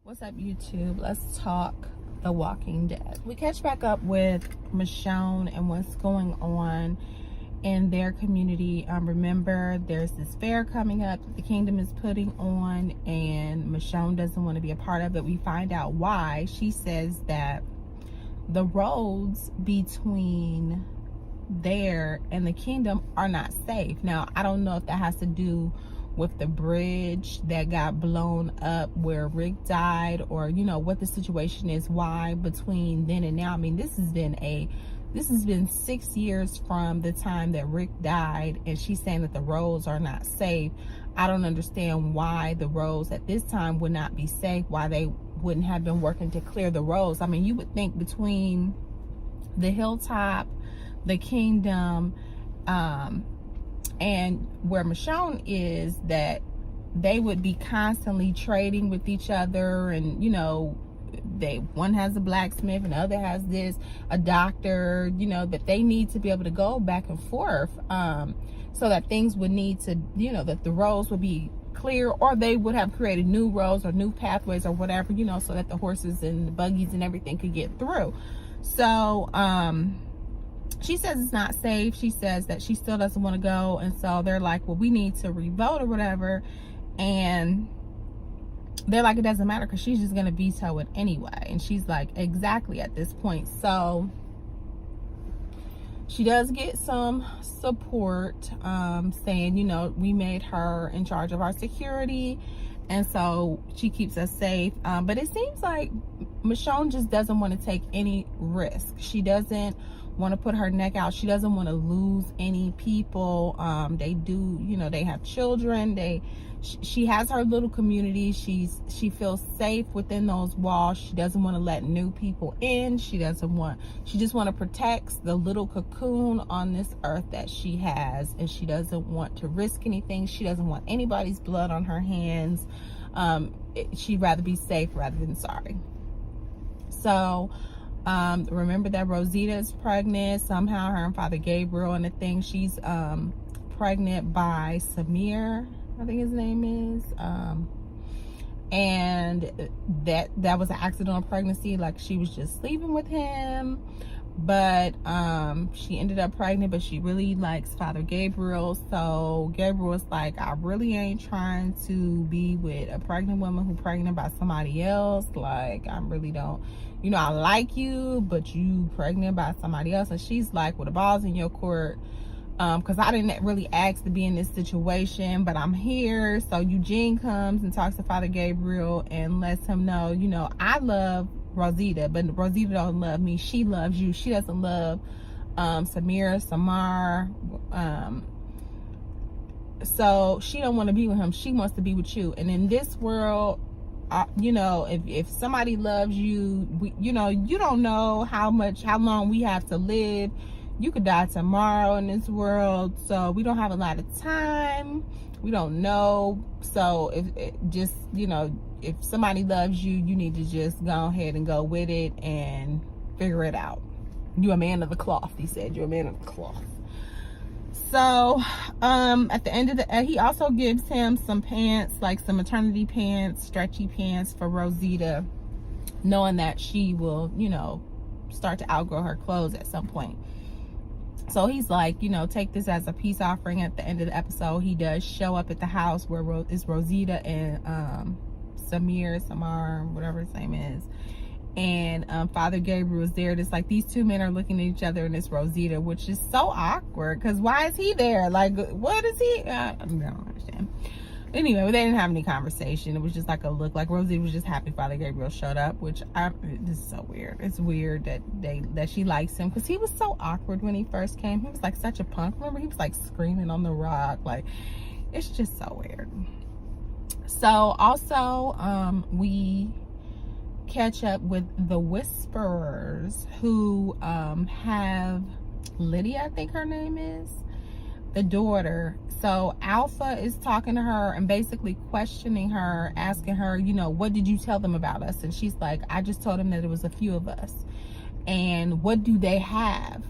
What's up, YouTube? Let's talk The Walking Dead. We catch back up with Michonne and what's going on in their community. Remember, there's this fair coming up that the kingdom is putting on, and Michonne doesn't want to be a part of it. We find out why. She says that the roads between there and the kingdom are not safe. Now, I don't know if that has to do with the bridge that got blown up where Rick died, or what the situation is, why between then and now. I mean, this has been 6 years from the time that Rick died, and she's saying that the roads are not safe. I don't understand why the roads at this time would not be safe, why they wouldn't have been working to clear the roads. I mean, you would think between the hilltop, the kingdom, and where Michonne is, that they would be constantly trading with each other, and one has a blacksmith and the other has a doctor, that they need to be able to go back and forth, so that things would need to, that the roads would be clear, or they would have created new roads or new pathways or whatever, so that the horses and the buggies and everything could get through. So she says it's not safe. She says that she still doesn't want to go, and so they're like, well, we need to revote or whatever, and they're like, it doesn't matter because she's just going to veto it anyway. And she's like, exactly, at this point. So she does get some support, saying, we made her in charge of our security, and so she keeps us safe. But it seems like Michonne just doesn't want to take any risk. She doesn't want to put her neck out. She doesn't want to lose any people. They do, they have children. She has her little community. She feels safe within those walls. She doesn't want to let new people in. She just want to protect the little cocoon on this earth that she has, and she doesn't want to risk anything. She doesn't want anybody's blood on her hands. She'd rather be safe rather than sorry. So remember that Rosita is pregnant. Somehow her and Father Gabriel and the thing, she's pregnant by Samir, I think his name is, and that was an accidental pregnancy. Like, she was just sleeping with him, but she ended up pregnant, but she really likes Father Gabriel. So Gabriel was like, I really ain't trying to be with a pregnant woman who's pregnant by somebody else. Like, I really don't, I like you, but you pregnant by somebody else. And she's like, well, the ball's in your court, because I didn't really ask to be in this situation, but I'm here. So Eugene comes and talks to Father Gabriel and lets him know, I love Rosita, but Rosita don't love me. She loves you. She doesn't love Samar. So she don't want to be with him. She wants to be with you. And in this world, if somebody loves you, you don't know how long we have to live. You could die tomorrow in this world, so we don't have a lot of time. We don't know. So if somebody loves you, you need to just go ahead and go with it and figure it out. You're a man of the cloth, he said. You're a man of the cloth. So at the end of he also gives him some pants, like some maternity pants, stretchy pants for Rosita, knowing that she will, start to outgrow her clothes at some point. So he's like, take this as a peace offering. At the end of the episode, he does show up at the house where it's Rosita and Samar, whatever his name is. And Father Gabriel is there. It's like these two men are looking at each other, and it's Rosita, which is so awkward, because why is he there? Like, what is he? I don't understand. Anyway, they didn't have any conversation. It was just like a look. Like, Rosita was just happy Father Gabriel showed up, which this is so weird. It's weird that she likes him, because he was so awkward when he first came. He was like such a punk. Remember, he was like screaming on the rock. Like, it's just so weird. So also we catch up with the Whisperers, who have Lydia, I think her name is, the daughter. So Alpha is talking to her and basically questioning her, asking her, what did you tell them about us? And she's like, I just told them that it was a few of us. And what do they have?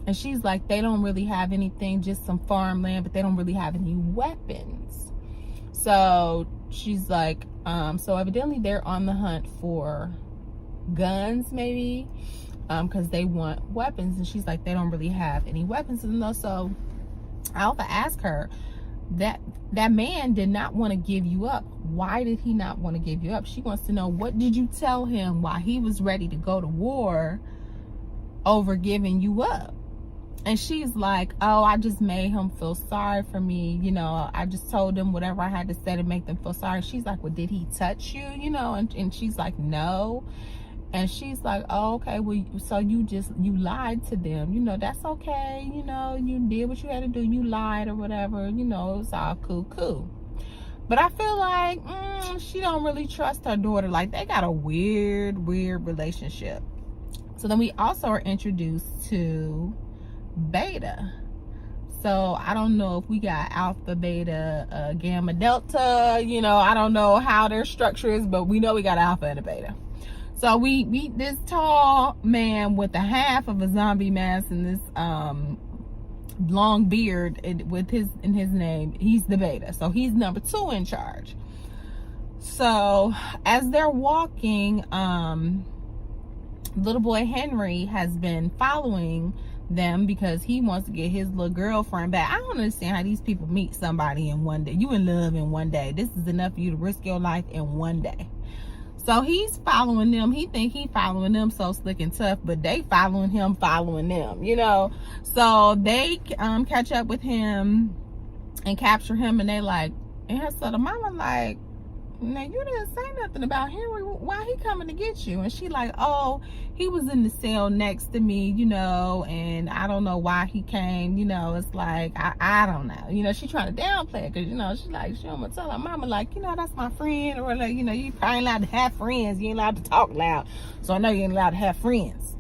And she's like, they don't really have anything, just some farmland, but they don't really have any weapons. So she's like, So evidently they're on the hunt for guns, maybe, because they want weapons. And she's like, they don't really have any weapons. And so Alpha asked her, that man did not want to give you up. Why did he not want to give you up? She wants to know, what did you tell him while he was ready to go to war over giving you up? And she's like, oh, I just made him feel sorry for me. You know, I just told him whatever I had to say to make them feel sorry. She's like, well, did he touch you? You know, and she's like, no. And she's like, oh, okay, well, so you lied to them. You know, that's okay. You know, you did what you had to do. You lied or whatever. You know, it's all cool. But I feel like she don't really trust her daughter. Like, they got a weird relationship. So then we also are introduced to Beta. So I don't know if we got Alpha, Beta, Gamma, Delta. You know, I don't know how their structure is, but we know we got Alpha and a Beta. So we meet this tall man with a half of a zombie mask and this long beard with his name. He's the Beta. So he's number 2 in charge. So as they're walking, little boy Henry has been following them because he wants to get his little girlfriend back. I don't understand how these people meet somebody in one day. You in love in one day. This is enough for you to risk your life in one day. So he's following them. He think he following them so slick and tough, but they following them, you know. So they catch up with him and capture him, and they like, and so the mama like, now you didn't say nothing about Henry. Why he coming to get you? And she like, oh, he was in the cell next to me, you know, and I don't know why he came. You know, it's like, I don't know. You know, she trying to downplay it because, you know, she like, she don't want to tell her mama like, you know, that's my friend. Or like, you know, you probably ain't allowed to have friends. You ain't allowed to talk loud. So I know you ain't allowed to have friends.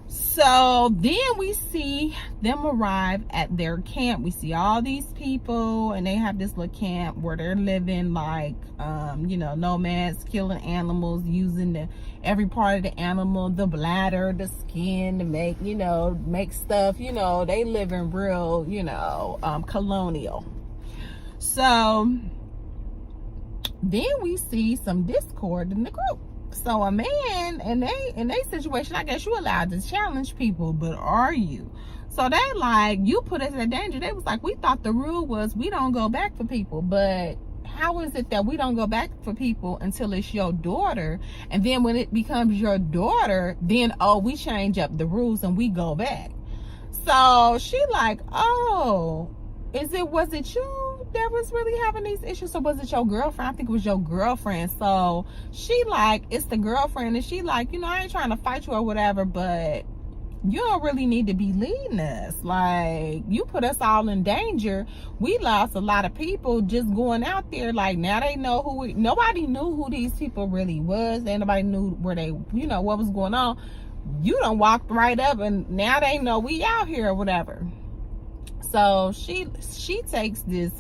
So then we see them arrive at their camp. We see all these people, and they have this little camp where they're living like, you know, nomads, killing animals, using every part of the animal, the bladder, the skin to make, you know, make stuff. You know, they live in real, you know, colonial. So then we see some discord in the group. So a man in they situation, I guess you allowed to challenge people, but are you? So they like, you put us in danger. They was like, we thought the rule was we don't go back for people, but how is it that we don't go back for people until it's your daughter? And then when it becomes your daughter, then, oh, we change up the rules and we go back. So she like, oh, was it you that was really having these issues, or was it your girlfriend? I think it was your girlfriend. So she like, it's the girlfriend, and she like, you know, I ain't trying to fight you or whatever, but you don't really need to be leading us. Like, you put us all in danger. We lost a lot of people just going out there. Like, now they know nobody knew who these people really was. Nobody knew where they, you know, what was going on. You done walked right up, and now they know we out here or whatever. So she takes this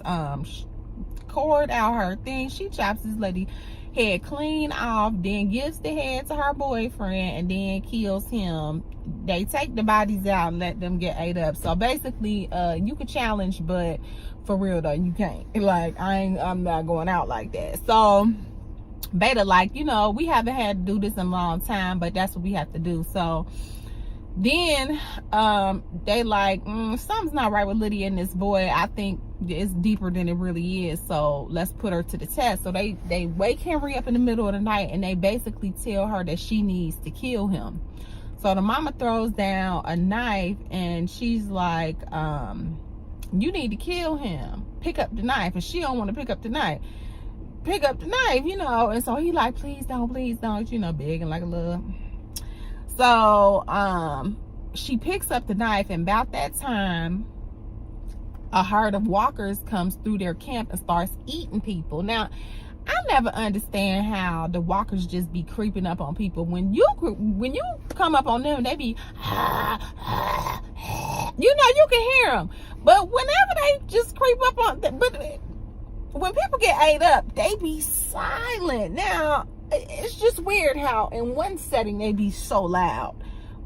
cord out her thing. She chops this lady head clean off, then gives the head to her boyfriend, and then kills him. They take the bodies out and let them get ate up. So basically, you could challenge, but for real though, you can't. Like, I'm not going out like that. So Beta like, you know, we haven't had to do this in a long time, but that's what we have to do. So then they like, something's not right with Lydia and this boy. I think it's deeper than it really is, so let's put her to the test. So they wake Henry up in the middle of the night, and they basically tell her that she needs to kill him. So the mama throws down a knife, and she's like, you need to kill him. Pick up the knife. And she don't want to pick up the knife. Pick up the knife, you know. And so he like, please don't, you know, begging like a little. So she picks up the knife, and about that time, a herd of walkers comes through their camp and starts eating people. Now, I never understand how the walkers just be creeping up on people. When you come up on them, they be, you know, you can hear them. But whenever they just creep up on, but when people get ate up, they be silent. Now, it's just weird how in one setting they be so loud,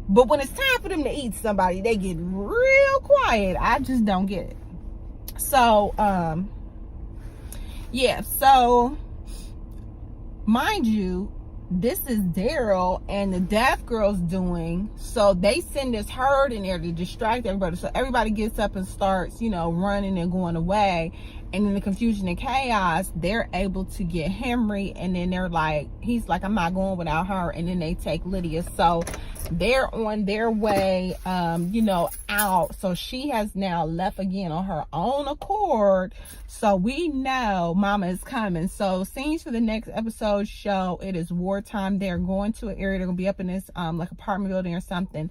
but when it's time for them to eat somebody, they get real quiet. I just don't get it. So yeah, so mind you, this is Daryl and the Deaf Girl's doing. So they send this herd in there to distract everybody. So everybody gets up and starts, you know, running and going away. And in the confusion and chaos, they're able to get Henry. And then they're like, he's like, I'm not going without her. And then they take Lydia. So they're on their way, you know, out. So she has now left again on her own accord. So we know Mama is coming. So scenes for the next episode show it is wartime. They're going to an area. They're gonna be up in this like apartment building or something.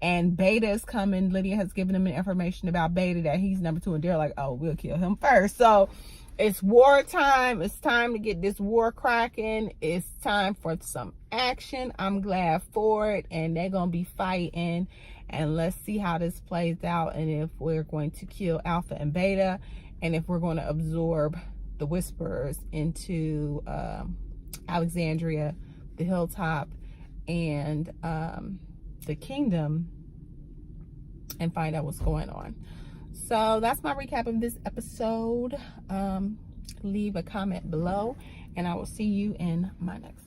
And Beta is coming. Lydia has given them information about Beta, that he's number 2, and they're like, oh, we'll kill him first. So it's wartime. It's time to get this war cracking. It's time for some action. I'm glad for it. And they're gonna be fighting. And let's see how this plays out, and if we're going to kill Alpha and Beta, and if we're going to absorb the Whisperers into Alexandria, the Hilltop, and the Kingdom, and find out what's going on. So that's my recap of this episode. Leave a comment below, and I will see you in my next